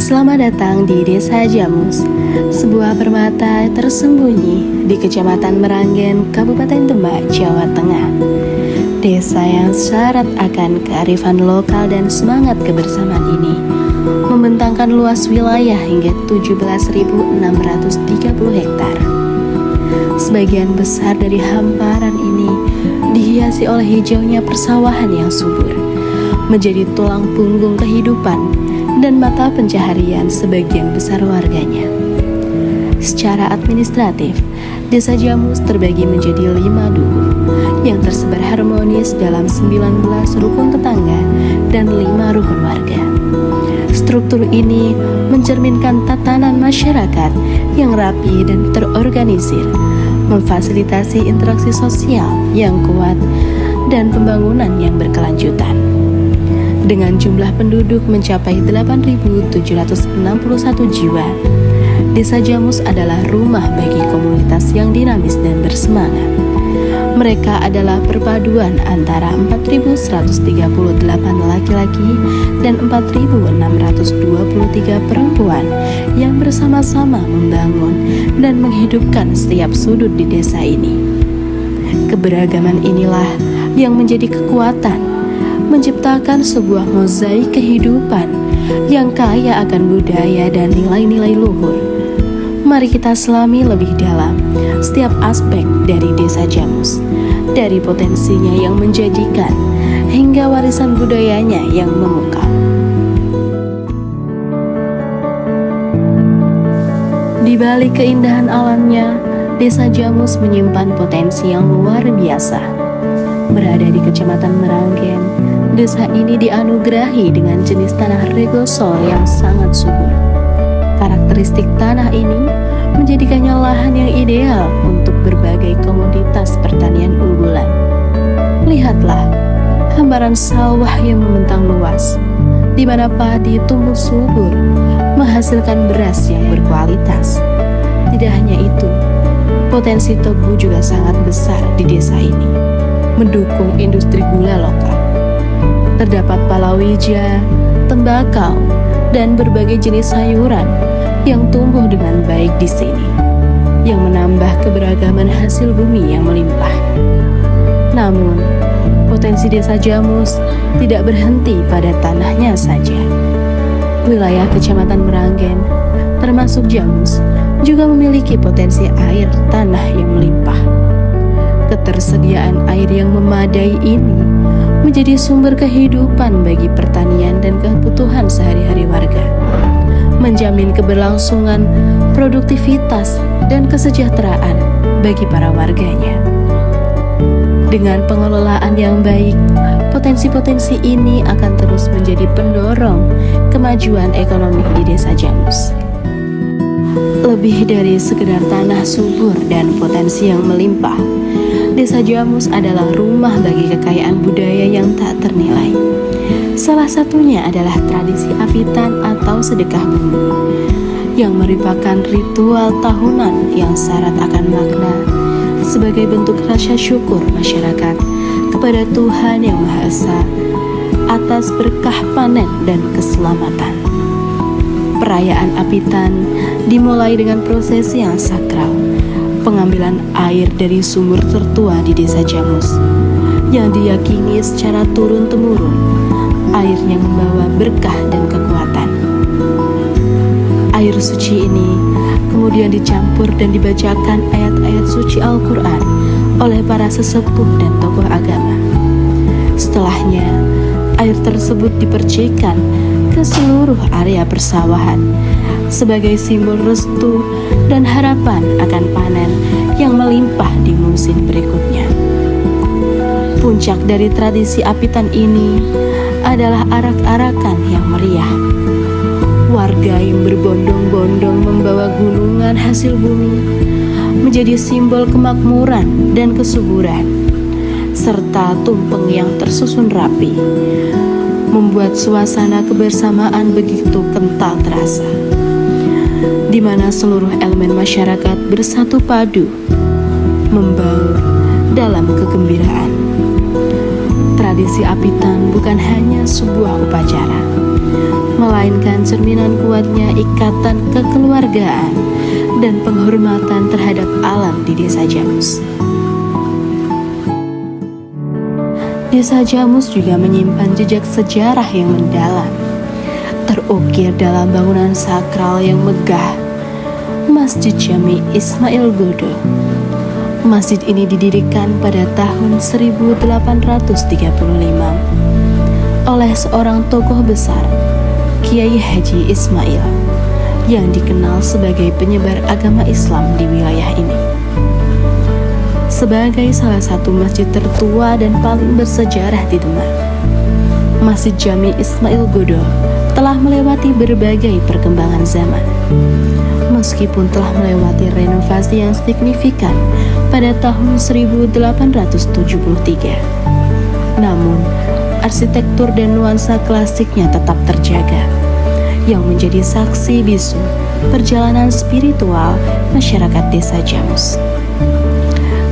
Selamat datang di Desa Jamus, sebuah permata tersembunyi di Kecamatan Meranggen, Kabupaten Demak, Jawa Tengah. Desa yang syarat akan kearifan lokal dan semangat kebersamaan ini membentangkan luas wilayah hingga 17.630 hektar. Sebagian besar dari hamparan ini dihiasi oleh hijaunya persawahan yang subur, menjadi tulang punggung kehidupan dan mata pencaharian sebagian besar warganya. Secara administratif, Desa Jamus terbagi menjadi 5 dukuh yang tersebar harmonis dalam 19 rukun tetangga dan 5 rukun warga. Struktur ini mencerminkan tatanan masyarakat yang rapi dan terorganisir, memfasilitasi interaksi sosial yang kuat dan pembangunan yang berkelanjutan. Dengan jumlah penduduk mencapai 8.761 jiwa, Desa Jamus adalah rumah bagi komunitas yang dinamis dan bersemangat. Mereka adalah perpaduan antara 4.138 laki-laki dan 4.623 perempuan yang bersama-sama membangun dan menghidupkan setiap sudut di desa ini. Keberagaman inilah yang menjadi kekuatan, menciptakan sebuah mozaik kehidupan yang kaya akan budaya dan nilai-nilai luhur. Mari kita selami lebih dalam setiap aspek dari Desa Jamus, dari potensinya yang menjadikan hingga warisan budayanya yang memukau. Di balik keindahan alamnya, Desa Jamus menyimpan potensi yang luar biasa. Berada di Kecamatan Meranggen, desa ini dianugerahi dengan jenis tanah regosol yang sangat subur. Karakteristik tanah ini menjadikannya lahan yang ideal untuk berbagai komoditas pertanian unggulan. Lihatlah, hamparan sawah yang membentang luas, di mana padi tumbuh subur, menghasilkan beras yang berkualitas. Tidak hanya itu, potensi tebu juga sangat besar di desa ini, mendukung industri gula lokal. Terdapat palawija, tembakau, dan berbagai jenis sayuran yang tumbuh dengan baik di sini, yang menambah keberagaman hasil bumi yang melimpah. Namun, potensi Desa Jamus tidak berhenti pada tanahnya saja. Wilayah Kecamatan Meranggen, termasuk Jamus, juga memiliki potensi air tanah yang melimpah. Ketersediaan air yang memadai ini menjadi sumber kehidupan bagi pertanian dan kebutuhan sehari-hari warga, menjamin keberlangsungan produktivitas dan kesejahteraan bagi para warganya. Dengan pengelolaan yang baik, potensi-potensi ini akan terus menjadi pendorong kemajuan ekonomi di Desa Jamus. Lebih dari sekedar tanah subur dan potensi yang melimpah, Desa Jamus adalah rumah bagi kekayaan budaya yang tak ternilai. Salah satunya adalah tradisi apitan atau sedekah bumi, yang merupakan ritual tahunan yang syarat akan makna sebagai bentuk rasa syukur masyarakat kepada Tuhan Yang Maha Esa atas berkah panen dan keselamatan. Perayaan apitan dimulai dengan prosesi yang sakral, pengambilan air dari sumur tertua di Desa Jamus, yang diyakini secara turun-temurun airnya membawa berkah dan kekuatan. Air suci ini kemudian dicampur dan dibacakan ayat-ayat suci Al-Quran oleh para sesepuh dan tokoh agama. Setelahnya, air tersebut dipercikan ke seluruh area persawahan sebagai simbol restu dan harapan akan panen yang melimpah di musim berikutnya. Puncak dari tradisi apitan ini adalah arak-arakan yang meriah. Warga yang berbondong-bondong membawa gulungan hasil bumi menjadi simbol kemakmuran dan kesuburan, serta tumpeng yang tersusun rapi, membuat suasana kebersamaan begitu kental terasa, di mana seluruh elemen masyarakat bersatu padu, membaur dalam kegembiraan. Tradisi apitan bukan hanya sebuah upacara, melainkan cerminan kuatnya ikatan kekeluargaan dan penghormatan terhadap alam di Desa Jamus. Desa Jamus juga menyimpan jejak sejarah yang mendalam, terukir dalam bangunan sakral yang megah, Masjid Jami Ismail Godo. Masjid ini didirikan pada tahun 1835 oleh seorang tokoh besar, Kiai Haji Ismail, yang dikenal sebagai penyebar agama Islam di wilayah ini. Sebagai salah satu masjid tertua dan paling bersejarah di Demak, Masjid Jami Ismail Godo telah melewati berbagai perkembangan zaman. Meskipun telah melewati renovasi yang signifikan pada tahun 1873, namun arsitektur dan nuansa klasiknya tetap terjaga, yang menjadi saksi bisu perjalanan spiritual masyarakat Desa Jamus.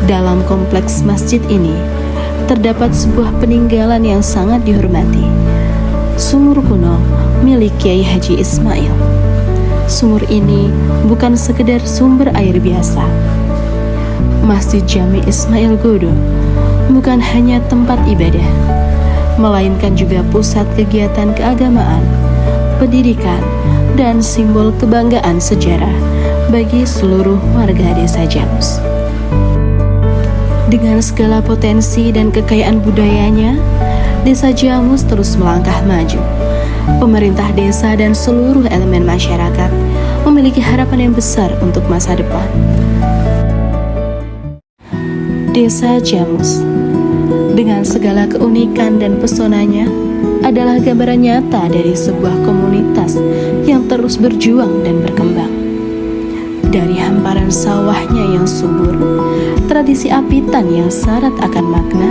Dalam kompleks masjid ini terdapat sebuah peninggalan yang sangat dihormati, sumur kuno milik Kiai Haji Ismail. Sumur ini bukan sekedar sumber air biasa. Masjid Jami Ismail Godo bukan hanya tempat ibadah, melainkan juga pusat kegiatan keagamaan, pendidikan, dan simbol kebanggaan sejarah bagi seluruh warga Desa Jamus. Dengan segala potensi dan kekayaan budayanya, Desa Jamus terus melangkah maju. Pemerintah desa dan seluruh elemen masyarakat memiliki harapan yang besar untuk masa depan. Desa Jamus, dengan segala keunikan dan pesonanya, adalah gambaran nyata dari sebuah komunitas yang terus berjuang dan berkembang. Dari hamparan sawahnya yang subur, tradisi apitan yang syarat akan makna,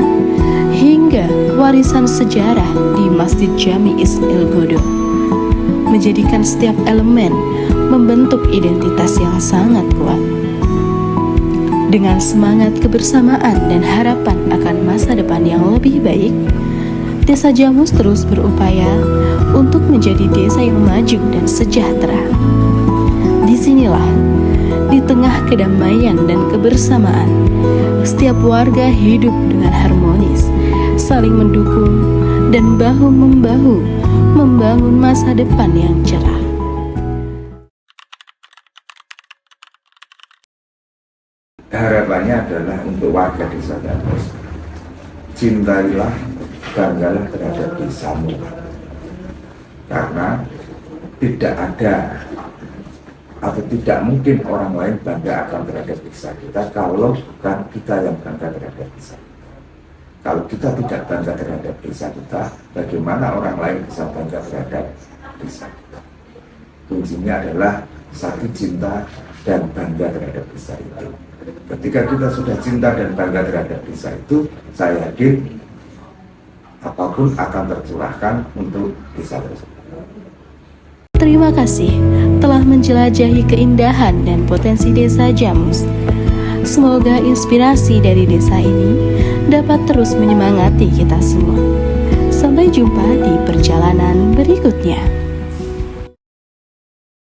hingga warisan sejarah di Masjid Jami Ismail Godo, menjadikan setiap elemen membentuk identitas yang sangat kuat. Dengan semangat kebersamaan dan harapan akan masa depan yang lebih baik, Desa Jamus terus berupaya untuk menjadi desa yang maju dan sejahtera. Disinilah, di tengah kedamaian dan kebersamaan, setiap warga hidup dengan harmonis, saling mendukung, dan bahu-membahu membangun masa depan yang cerah. Harapannya adalah untuk warga Desa Jamus, cintailah, banggalah terhadap desamu, karena tidak ada atau tidak mungkin orang lain bangga akan terhadap desa kita kalau bukan kita yang bangga terhadap desa. Kalau kita tidak bangga terhadap desa kita, bagaimana orang lain bisa bangga terhadap desa kita? Kuncinya adalah satu, cinta dan bangga terhadap desa itu. Ketika kita sudah cinta dan bangga terhadap desa itu, saya yakin apapun akan tercurahkan untuk desa tersebut. Terima kasih telah menjelajahi keindahan dan potensi Desa Jamus. Semoga inspirasi dari desa ini dapat terus menyemangati kita semua. Sampai jumpa di perjalanan berikutnya.